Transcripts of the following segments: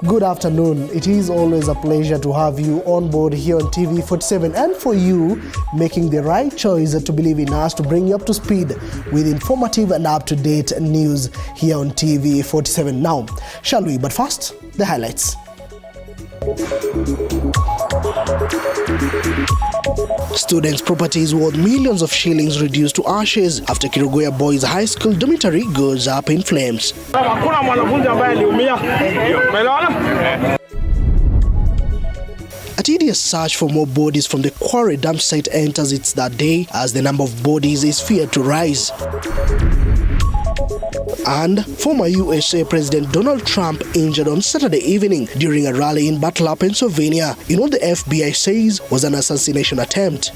Good afternoon. It is always a pleasure to have you on board here on TV47 and for you making the right choice to believe in us to bring you up to speed with informative and up-to-date news here on TV47. Now, shall we? But first, the highlights. Students' properties worth millions of shillings reduced to ashes after Kirugoya Boys High School dormitory goes up in flames. A tedious search for more bodies from the quarry dump site enters its that day as the number of bodies is feared to rise. And former USA President Donald Trump injured on Saturday evening during a rally in Butler, Pennsylvania in what the FBI says was an assassination attempt.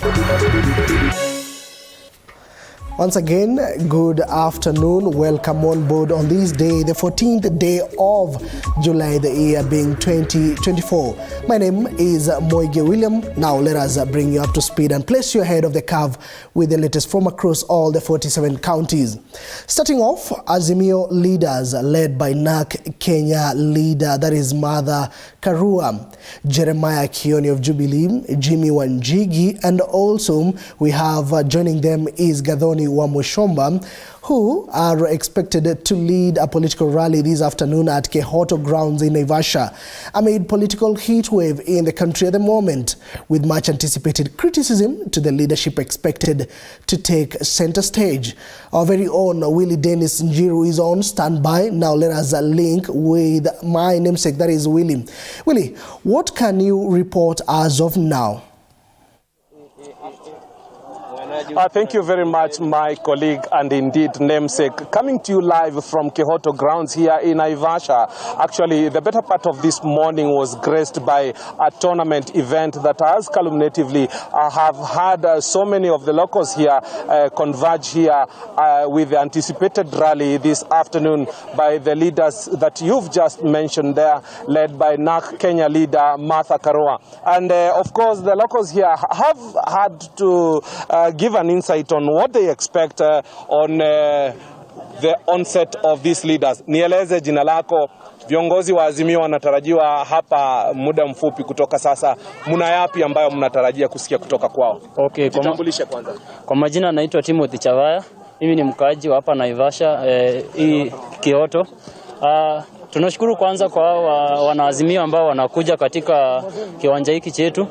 Once again, good afternoon. Welcome on board on this day, the 14th day of July, the year being 2024. My name is Moige William. Now let us bring you up to speed and place you ahead of the curve with the latest from across all the 47 counties. Starting off, Azimio leaders led by NARC Kenya leader, that is Martha Karua, Jeremiah Kioni of Jubilee, Jimmy Wanjigi, and also we have joining them is Gathoni Wamushomba, who are expected to lead a political rally this afternoon at Kehoto grounds in Naivasha amid political heatwave in the country at the moment, with much anticipated criticism to the leadership expected to take center stage. Our very own Willie Dennis Njiru is on standby. Now let us link with my namesake, that is Willie. Willie, what can you report as of now? Thank you very much, my colleague and indeed namesake. Coming to you live from Kehoto grounds here in Naivasha. Actually, the better part of this morning was graced by a tournament event that has culminatively have had so many of the locals here converge here with the anticipated rally this afternoon by the leaders that you've just mentioned there, led by NARC Kenya leader Martha Karua. And of course, the locals here have had to give an insight on what they expect on the onset of these leaders. Nieleze jina lako, viongozi wa Azimio wanatarajiwa hapa muda mfupi kutoka sasa. Muna yapi ambayo mnatarajia kusikia kutoka kwao? Okay, jitambulishe kwanza. Kwa majina naitwa Timothy Chavaya. Mimi ni mkaaji wa hapa Naivasha hii Kehoto. Tunashukuru kwanza kwa wanaazimio ambao wanakuja katika kiwanja hiki chetu.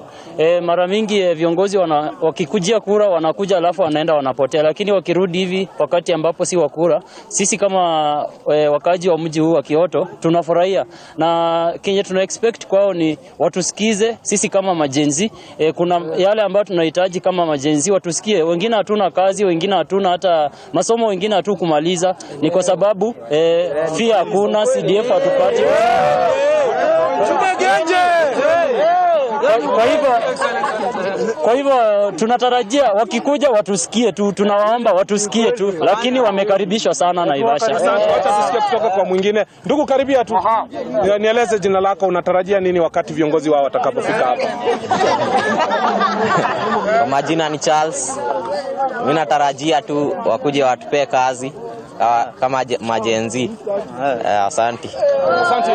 Mara mingi viongozi wakikujia kura wanakuja alafu wanaenda wanapotea, lakini wakirudi hivi wakati ambapo si wa kura, sisi kama wakaji wa mji huu wa Kehoto tunafurahia, na kenye tuna expect kwao ni watusikize sisi kama majenzi. Kuna yale ambayo tunahitaji kama majenzi watusikie. Wengine hatuna kazi, wengine hatuna hata masomo, wengine hatu kumaliza, ni kwa sababu fia hakuna, CDF hatupati. Kwa hivyo tunatarajia wakikuja watusikie tu, tunawaomba watusikie tu, lakini wamekaribishwa sana Naivasha. Wacha tusikie kutoka kwa mwingine. Ndugu, karibia tu. Nieleze jina lako, unatarajia nini wakati viongozi wao watakapofika hapa? Kwa majina ni Charles. Mimi natarajia tu wakuje watupe kazi kama majenzi. Asante. Asante.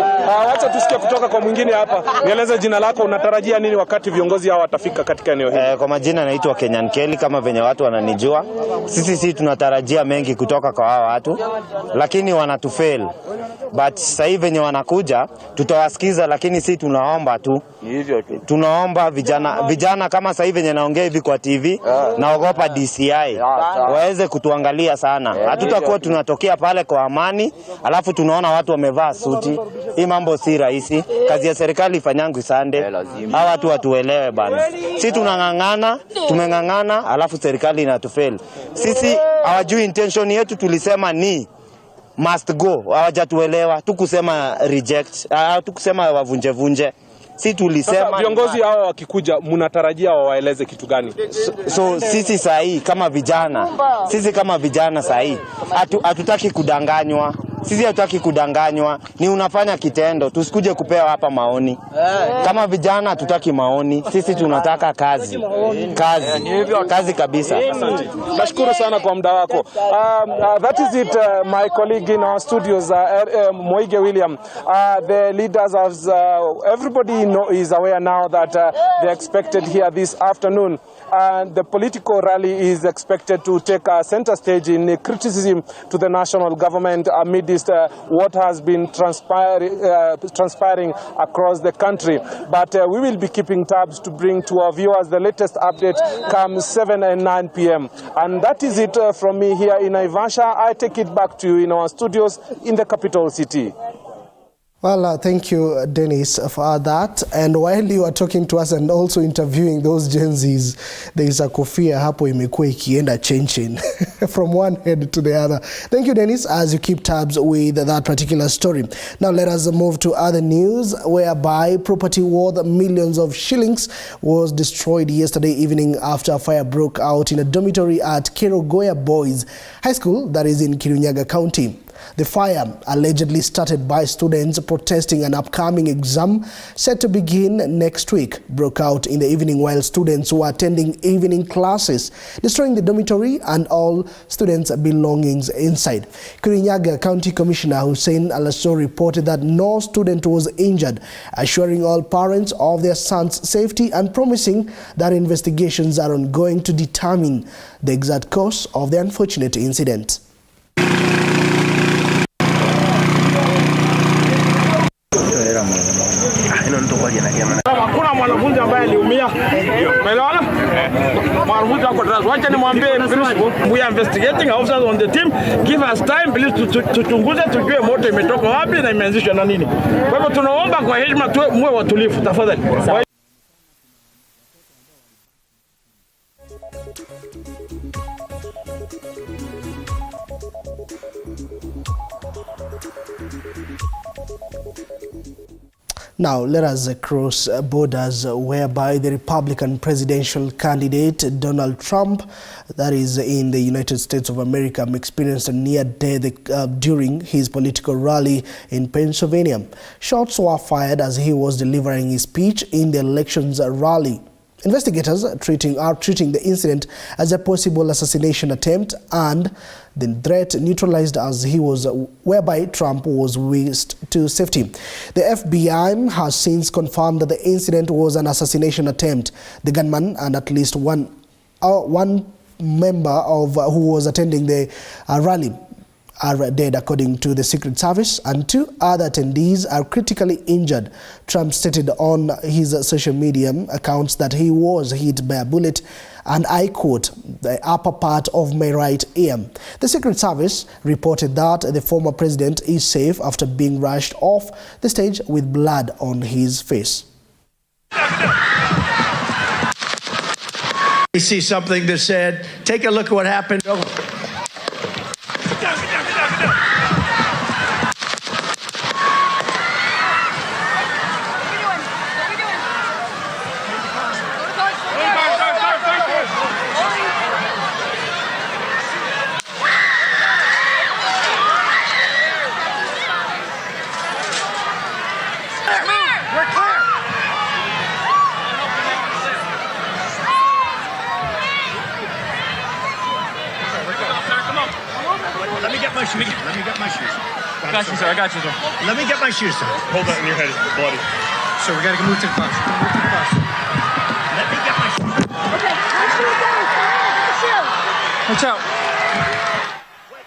Wacha tusikie kutoka kwa mwingine hapa. Nieleze jina lako, unatarajia nini wakati viongozi hao watafika katika eneo hili? Kwa majina naitwa Kenyan Kelly, kama venye watu wananijua. Sisi tunatarajia mengi kutoka kwa hawa watu, lakini wanatufail. But sasa hivi venye wanakuja tutawasikiza, lakini sisi tunaomba tu. Tunaomba vijana kama sasa hivi venye naongea hivi kwa TV, naogopa DCI waweze kutuangalia sana. Hatutakuwa tunatokea pale kwa amani alafu tunaona watu wamevaa suti. Hii mambo si rahisi. Kazi ya serikali ifanyangu Sunday. Hawa watu watuelewe bana. Sisi tunangangana, tumengangana alafu serikali inatufail. Sisi hawajui intention yetu, tulisema ni must go. Hawajatuelewa. Tukusema reject, tukusema wavunje. Si tulisema viongozi hao wakikuja mnatarajia wawaeleze kitu gani? So sisi sahi kama vijana, sisi kama vijana sahi hatutaki kudanganywa. Sisi hatutaki kudanganywa, ni unafanya kitendo, tusikuje kupewa hapa maoni. Kama vijana hatutaki maoni, sisi tunataka kazi. Kazi kabisa. Nashukuru sana kwa muda wako. That is it, my colleague in our studios, Moige William. The leaders, as everybody is aware now that they're expected here this afternoon. And the political rally is expected to take a center stage in criticism to the national government amidst what has been transpiring across the country. But we will be keeping tabs to bring to our viewers the latest update come 7 and 9 p.m. And that is it from me here in Naivasha. I take it back to you in our studios in the capital city. Well, thank you, Dennis, for that. And while you are talking to us and also interviewing those Gen Zs, there is a kofia hapo imekuwa ikienda changing from one head to the other. Thank you, Dennis, as you keep tabs with that particular story. Now let us move to other news, whereby property worth millions of shillings was destroyed yesterday evening after a fire broke out in a dormitory at Kerogoya Boys High School, that is in Kirinyaga County. The fire, allegedly started by students protesting an upcoming exam set to begin next week, broke out in the evening while students were attending evening classes, destroying the dormitory and all students' belongings inside. Kirinyaga County Commissioner Hussein Alasso reported that no student was injured, assuring all parents of their sons' safety and promising that investigations are ongoing to determine the exact cause of the unfortunate incident. Hakuna mwanafunzi ambaye aliumia. Umeelewana? Mwanafunzi wako darasa. Wacha nimwambie principal, we are investigating officers on the team. Give us time please tuchunguze tujue moto imetoka wapi na imeanzishwa na nini. Kwa hivyo tunaomba kwa heshima muwe watulivu tafadhali. Now, let us cross borders, whereby the Republican presidential candidate Donald Trump, that is in the United States of America, experienced a near death during his political rally in Pennsylvania. Shots were fired as he was delivering his speech in the elections rally. Investigators are treating the incident as a possible assassination attempt, and the threat neutralized as he was, whereby Trump was whisked to safety. The FBI has since confirmed that the incident was an assassination attempt. The gunman and at least one member of who was attending the rally are dead, according to the Secret Service, and 2 other attendees are critically injured. Trump stated on his social media accounts that he was hit by a bullet, and I quote, the upper part of my right ear. The Secret Service reported that the former president is safe after being rushed off the stage with blood on his face. We see something that said, take a look at what happened. Let me get my shoes. I got you, sir. Let me get my shoes, sir. Hold that in your head. It's bloody. So we gotta move to the bus. Let me get my shoes. Okay, my shoes, guys. My shoes. Watch out. Wait.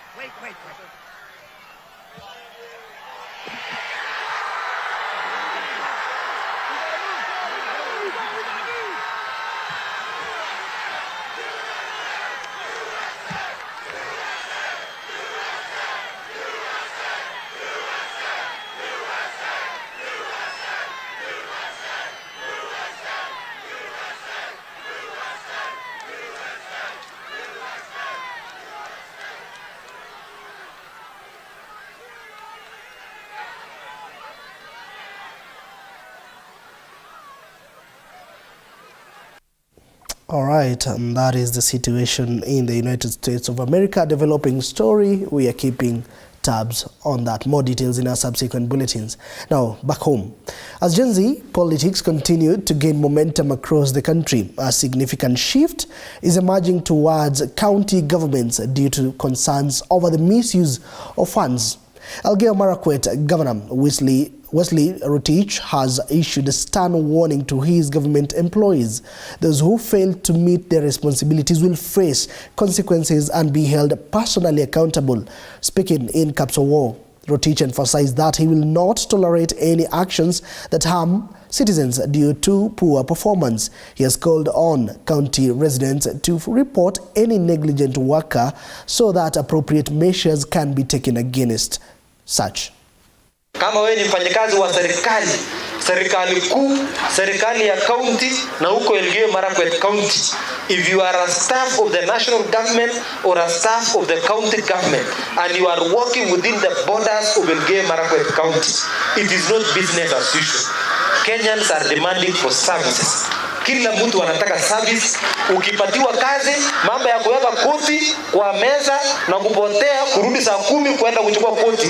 All right, and that is the situation in the United States of America. Developing story, we are keeping tabs on that. More details in our subsequent bulletins. Now, back home. As Gen Z politics continue to gain momentum across the country, a significant shift is emerging towards county governments due to concerns over the misuse of funds. Elgeyo Marakwet Governor Wesley Rotich has issued a stern warning to his government employees. Those who fail to meet their responsibilities will face consequences and be held personally accountable. Speaking in Capsule War, Rotich emphasized that he will not tolerate any actions that harm citizens due to poor performance. He has called on county residents to report any negligent worker so that appropriate measures can be taken against such. Kama wewe ni mfanyakazi wa serikali kuu, serikali ya county na huko Elgeyo Marakwet County, if you are a staff of the national government or a staff of the county government and you are working within the borders of Elgeyo Marakwet County, it is not business as usual. Kenyans are demanding for services. Kila mtu anataka service. Ukipatiwa kazi, mambo ya kuweka koti kwa meza na kupotea kurudi saa 10 kwenda kuchukua koti,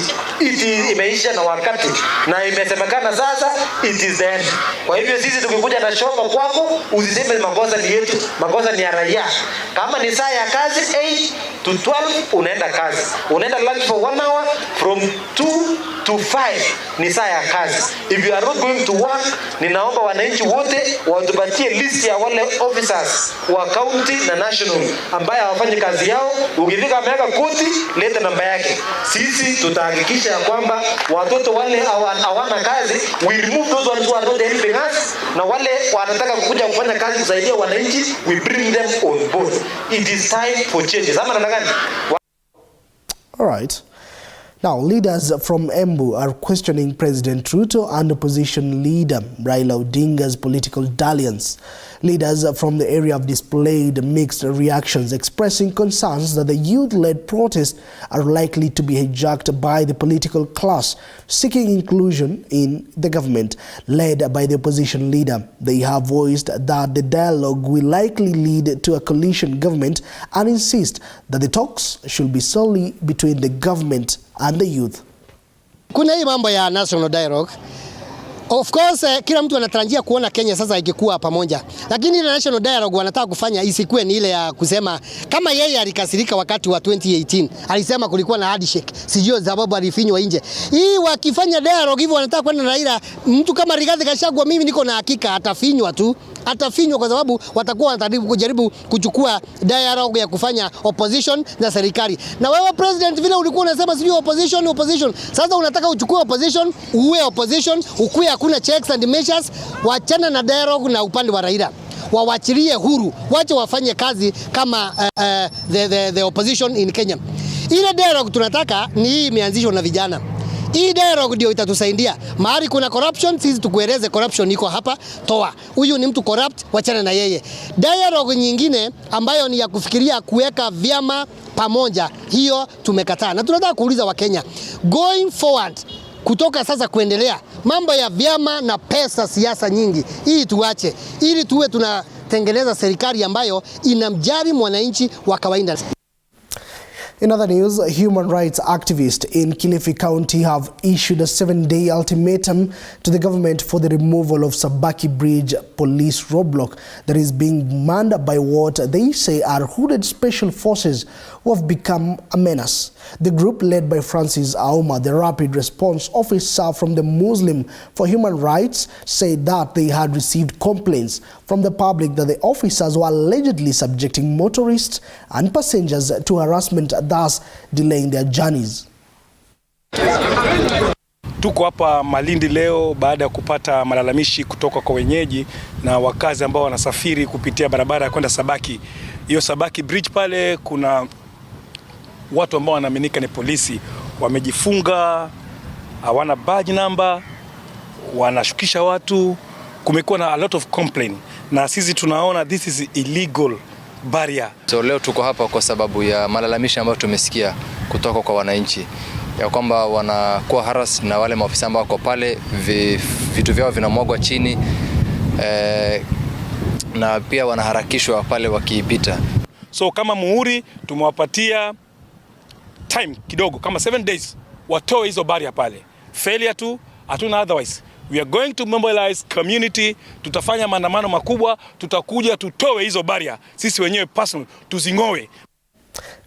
imeisha na wakati na imesemekana sasa it is the end. Kwa hivyo sisi tukikuja na shoka kwako, usiseme makosa ni yetu, makosa ni ya raia. Kama ni saa ya kazi 8 to 12 unaenda kazi, unaenda lunch for 1 hour, from 2 to 5 ni saa ya kazi. If you are not going to work, ninaomba wananchi wote watupatie list ya wale officers wa county na national ambaye hawafanyi kazi yao. Ukifika ameweka koti, leta namba yake. Sisi tutahakikisha kwamba watoto wale hawana kazi, we remove those ones who are not helping us, na wale wanataka kuja kufanya kazi kusaidia wananchi, we bring them on board. It is time for changes. Ama namna gani? All right. Now, leaders from Embu are questioning President Ruto and opposition leader Raila Odinga's political dalliance. Leaders from the area have displayed mixed reactions, expressing concerns that the youth-led protests are likely to be hijacked by the political class seeking inclusion in the government. Led by the opposition leader, they have voiced that the dialogue will likely lead to a coalition government and insist that the talks should be solely between the government and the youth. Kuna hii mambo ya national dialogue. Of course, kila mtu anatarajia kuona Kenya sasa ikikuwa pamoja. Lakini ile national dialogue wanataka kufanya isikuwe ni ile ya kusema kama yeye alikasirika wakati wa 2018. Alisema kulikuwa na handshake. Sijui sababu alifinywa nje. Hii wakifanya dialogue hivyo wanataka kwenda na Raila, mtu kama Rigathi Gachagua, mimi niko na hakika atafinywa tu. Atafinywa kwa sababu watakuwa wanajaribu kuchukua dialogue ya kufanya opposition na serikali. Na wewe president vile ulikuwa unasema sijui opposition. Sasa unataka uchukue opposition, uwe opposition, ukue hakuna checks and measures, wachana na dialogue na upande wa Raila. Wawachilie huru, wache wafanye kazi kama the opposition in Kenya. Ile dialogue tunataka ni hii imeanzishwa na vijana. Hii dialogue ndio itatusaidia. Mahali kuna corruption, sisi tukueleze corruption iko hapa, toa. Huyu ni mtu corrupt, wachana na yeye. Dialogue nyingine ambayo ni ya kufikiria kuweka vyama pamoja, hiyo tumekataa. Na tunataka kuuliza Wakenya, going forward, kutoka sasa kuendelea, mambo ya vyama na pesa siasa nyingi, hii tuache, ili tuwe tunatengeneza serikali ambayo inamjali mwananchi wa kawaida. In other news, human rights activists in Kilifi County have issued a 7-day ultimatum to the government for the removal of Sabaki Bridge police roadblock that is being manned by what they say are hooded special forces who have become a menace. The group, led by Francis Auma, the rapid response officer from the Muslim for Human Rights, said that they had received complaints from the public that the officers were allegedly subjecting motorists and passengers to harassment, thus delaying their journeys. Tuko hapa Malindi leo baada ya kupata malalamishi kutoka kwa wenyeji na wakazi ambao wanasafiri kupitia barabara ya kwenda Sabaki. Hiyo Sabaki Bridge pale kuna watu ambao wanaaminika ni polisi, wamejifunga, hawana badge number, wanashukisha watu. Kumekuwa na a lot of complaint na sisi tunaona this is illegal barrier. So leo tuko hapa kwa sababu ya malalamishi ambayo tumesikia kutoka kwa wananchi ya kwamba wanakuwa harass na wale maafisa ambao wako pale, vitu vyao vinamwagwa chini na pia wanaharakishwa pale wakipita. So kama muhuri tumewapatia time kidogo kama 7 days watoe hizo barrier pale. Failure tu, hatuna otherwise. We are going to mobilize community, tutafanya maandamano makubwa, tutakuja tutoe hizo barrier. Sisi wenyewe personal tuzingoe.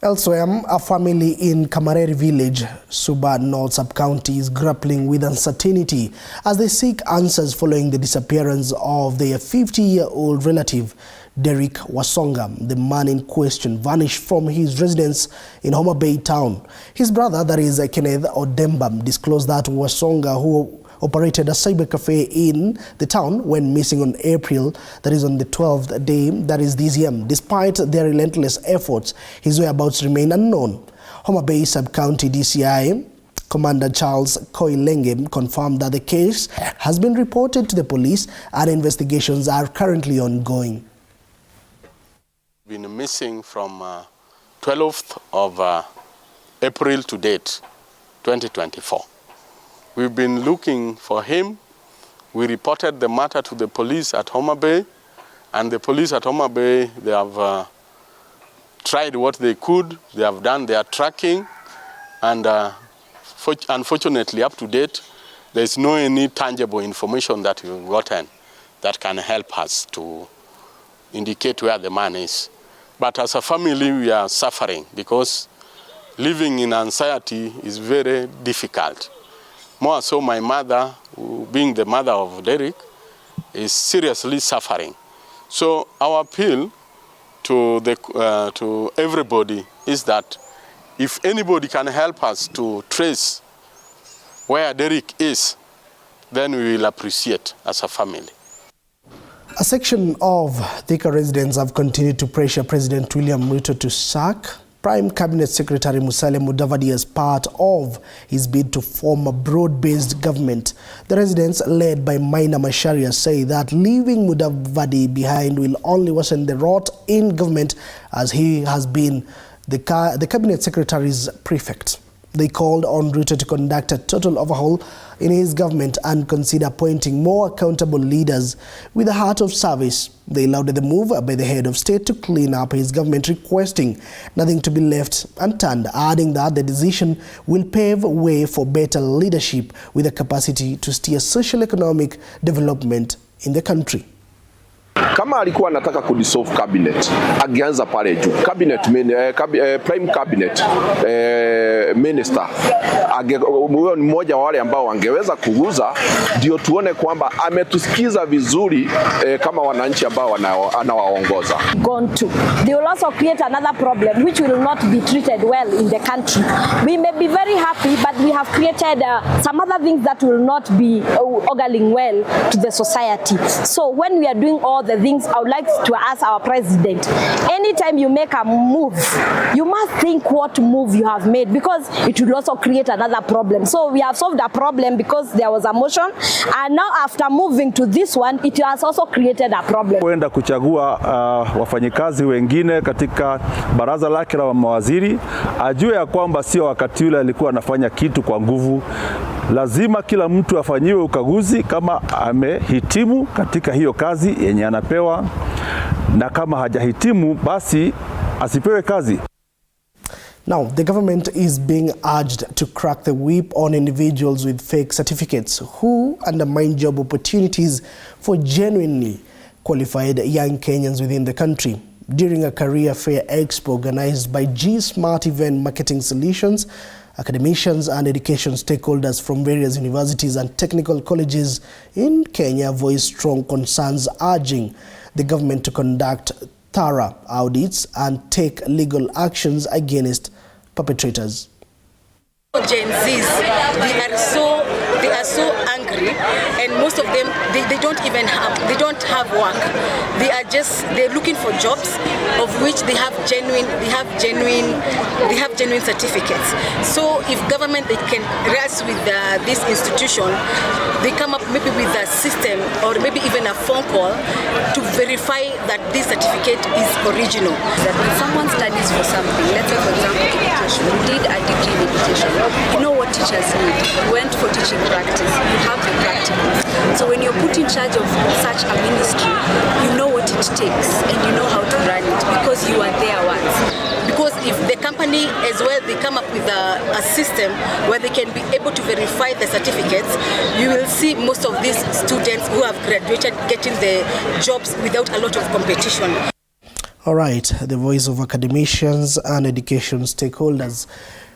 Elsewhere, a family in Kamareri village, Suba North Sub-County, is grappling with uncertainty as they seek answers following the disappearance of their 50-year-old relative, Derek Wasonga. The man in question vanished from his residence in Homa Bay town. His brother, that is Kenneth Odemba, disclosed that Wasonga, who operated a cyber cafe in the town, went missing on April, that is on the 12th day, that is this year. Despite their relentless efforts, his whereabouts remain unknown. Homa Bay Sub-County DCI Commander Charles Koilenge confirmed that the case has been reported to the police and investigations are currently ongoing. Been missing from 12th of April to date, 2024. We've been looking for him. We reported the matter to the police at Homa Bay, and the police at Homa Bay, they have tried what they could. They have done their tracking, and unfortunately, up to date, there is no any tangible information that we've gotten that can help us to indicate where the man is. But as a family, we are suffering because living in anxiety is very difficult. More so, my mother, being the mother of Derek, is seriously suffering. So our appeal to everybody is that if anybody can help us to trace where Derek is, then we will appreciate as a family. A section of Thika residents have continued to pressure President William Ruto to sack Prime Cabinet Secretary Musalia Mudavadi as part of his bid to form a broad-based government. The residents, led by Maina Macharia, say that leaving Mudavadi behind will only worsen the rot in government, as he has been the Cabinet Secretary's prefect. They called on Ruto to conduct a total overhaul in his government and consider appointing more accountable leaders with a heart of service. They lauded the move by the head of state to clean up his government, requesting nothing to be left unturned, adding that the decision will pave way for better leadership with the capacity to steer socio-economic development in the country. Kama alikuwa anataka kudissolve cabinet, angeanza pale juu. Prime cabinet minister, huyo ni mmoja wa wale ambao wangeweza kuguza, ndio tuone kwamba ametusikiza vizuri kama wananchi ambao anawaongoza. They will also create another problem which will not be treated well in the country. We may be very happy, but we have created some other things that will not be ogling well to the society. So when we are doing all the things, I would like to ask our president, anytime you make a move, you must think what move you have made, because it will also create another problem. So we have solved a problem because there was a motion, and now after moving to this one, it has also created a problem. Kwenda kuchagua wafanyikazi wengine katika baraza lake la mawaziri, ajue ya kwamba sio wakati ule alikuwa anafanya kitu kwa nguvu. Lazima kila mtu afanyiwe ukaguzi kama amehitimu katika hiyo kazi yenye anapewa, na kama hajahitimu basi asipewe kazi. Now, the government is being urged to crack the whip on individuals with fake certificates who undermine job opportunities for genuinely qualified young Kenyans within the country. During a career fair expo organized by GSmart Event Marketing Solutions, academicians and education stakeholders from various universities and technical colleges in Kenya voiced strong concerns, urging the government to conduct thorough audits and take legal actions against perpetrators. Gen Zs, they are so angry, and most of them they don't have work. They're looking for jobs of which they have genuine certificates. So if government they can rest with this institution, they come up maybe with a system or maybe even a phone call to verify that this certificate is original. That when someone studies for something, let's say for example education, you did a degree in education, you know what teachers need. You went for teaching practice, you have the practicals. So when you're put in charge of such a ministry, you know what it takes and you know how to run it because you are there once. Because if the company company as well, they come up with a system where they can be able to verify the certificates. You will see most of these students who have graduated getting the jobs without a lot of competition. All right, the voice of academicians and education stakeholders.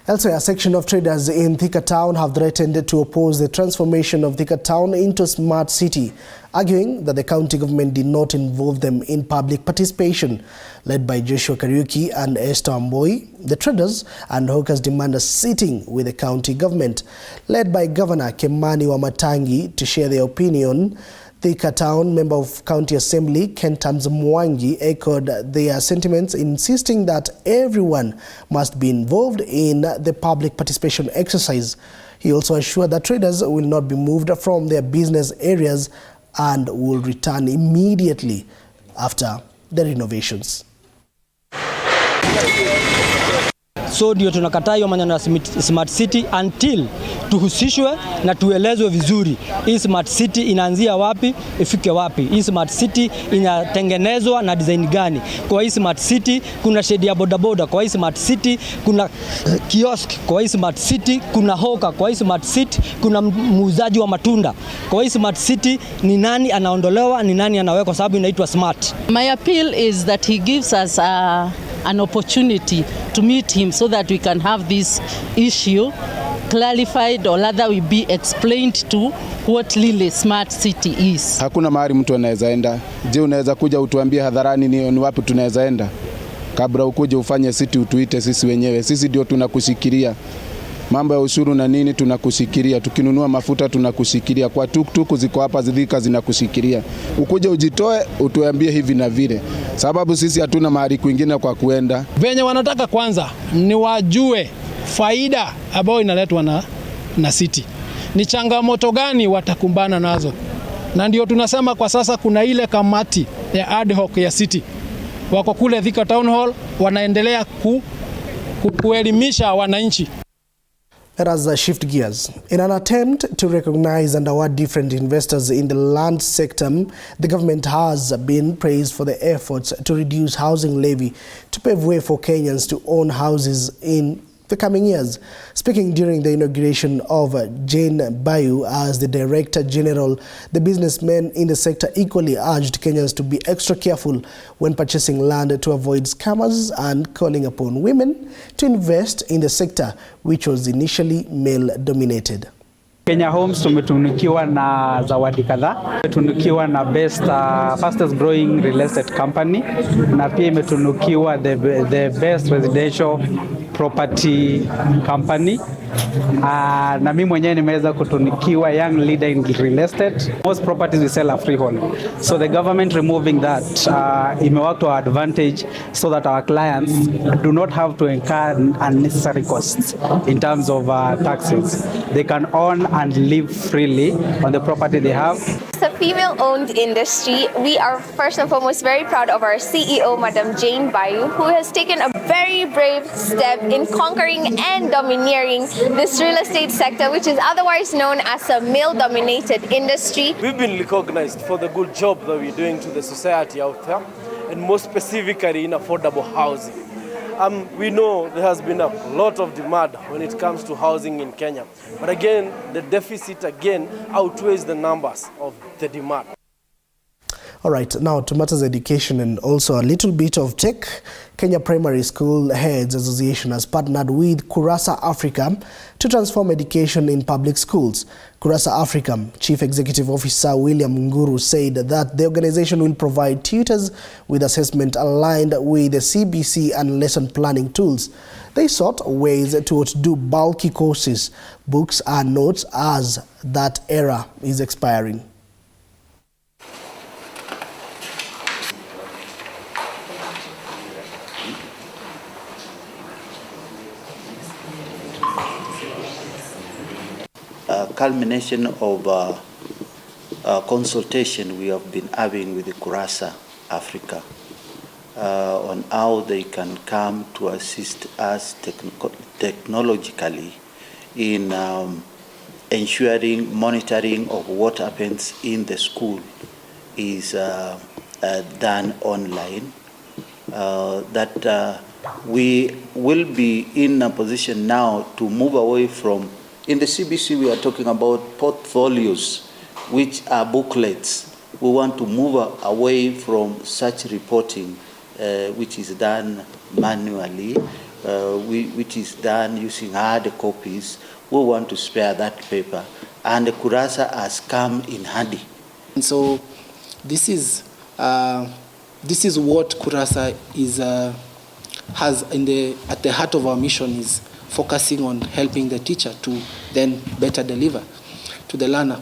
Elsewhere, a section of traders in Thika Town have threatened to oppose the transformation of Thika Town into a smart city, arguing that the county government did not involve them in public participation. Led by Joshua Kariuki and Esther Amboi, the traders and hawkers demand a sitting with the county government. Led by Governor Kemani Wamatangi to share their opinion, Thika Town Member of County Assembly Kentams Mwangi echoed their sentiments, insisting that everyone must be involved in the public participation exercise. He also assured that traders will not be moved from their business areas and will return immediately after the renovations. So ndio tunakataa hiyo maneno ya smart city until tuhusishwe na tuelezwe vizuri hii smart city inaanzia wapi ifike wapi. Hii smart city inatengenezwa na design gani? Kwa hii smart city kuna shedi ya bodaboda, kwa hii smart city kuna kiosk, kwa hii smart city kuna hawker, kwa hii smart city kuna muuzaji wa matunda. Kwa hii smart city ni nani anaondolewa, ni nani anawekwa, sababu inaitwa smart. My appeal is that he gives us an opportunity to meet him so that we can have this issue clarified, or rather we be explained to what really smart city is. Hakuna mahali mtu anaweza enda. Je, unaweza kuja utuambie hadharani ni wapi tunaweza enda? Kabla ukuje ufanye city utuite sisi wenyewe. Sisi ndio tunakushikilia. Mambo ya ushuru na nini tunakushikilia. Tukinunua mafuta tunakushikilia. Kwa tuktuku ziko hapa Thika zinakushikilia. Ukuje ujitoe utuambie hivi na vile. Sababu sisi hatuna mahali kwingine kwa kuenda. Venye wanataka kwanza ni wajue faida ambayo inaletwa na city. Ni changamoto gani watakumbana nazo? Na ndio tunasema kwa sasa kuna ile kamati ya ad hoc ya city. Wako kule Thika Town Hall wanaendelea kuelimisha wananchi. Let us shift gears. In an attempt to recognize and award different investors in the land sector, the government has been praised for the efforts to reduce housing levy to pave way for Kenyans to own houses in the coming years. Speaking during the inauguration of Jane Bayu as the Director General, the businessmen in the sector equally urged Kenyans to be extra careful when purchasing land to avoid scammers and calling upon women to invest in the sector, which was initially male-dominated. Kenya Homes tumetunikiwa na zawadi kadhaa. Tumetunikiwa na fastest growing real estate company, na pia imetunukiwa the best residential property company. Na mimi mwenyewe nimeweza kutunikiwa young leader in real estate. Most properties we sell are freehold. So the government removing that imework to our advantage so that our clients do not have to incur unnecessary costs in terms of taxes. They can own and live freely on the property they have. As a female-owned industry, we are first and foremost very proud of our CEO, Madam Jane Bayu, who has taken a very brave step in conquering and domineering this real estate sector, which is otherwise known as a male-dominated industry. We've been recognized for the good job that we're doing to the society out there, and more specifically in affordable housing. We know there has been a lot of demand when it comes to housing in Kenya. But again, the deficit again outweighs the numbers of the demand. All right, now to matters education and also a little bit of tech. Kenya Primary School Heads Association has partnered with Kurasa Africa to transform education in public schools. Kurasa Africa Chief Executive Officer William Nguru said that the organization will provide tutors with assessment aligned with the CBC and lesson planning tools. They sought ways to outdo bulky courses, books and notes as that era is expiring. Culmination of consultation we have been having with the Kurasa Africa on how they can come to assist us technologically in ensuring monitoring of what happens in the school is done online. That we will be in a position now to move away from, in the CBC we are talking about portfolios, which are booklets. We want to move away from such reporting, which is done manually, which is done using hard copies. We want to spare that paper, and the Kurasa has come in handy. And so this is what Kurasa is has at the heart of our mission, is focusing on helping the teacher to then better deliver to the learner.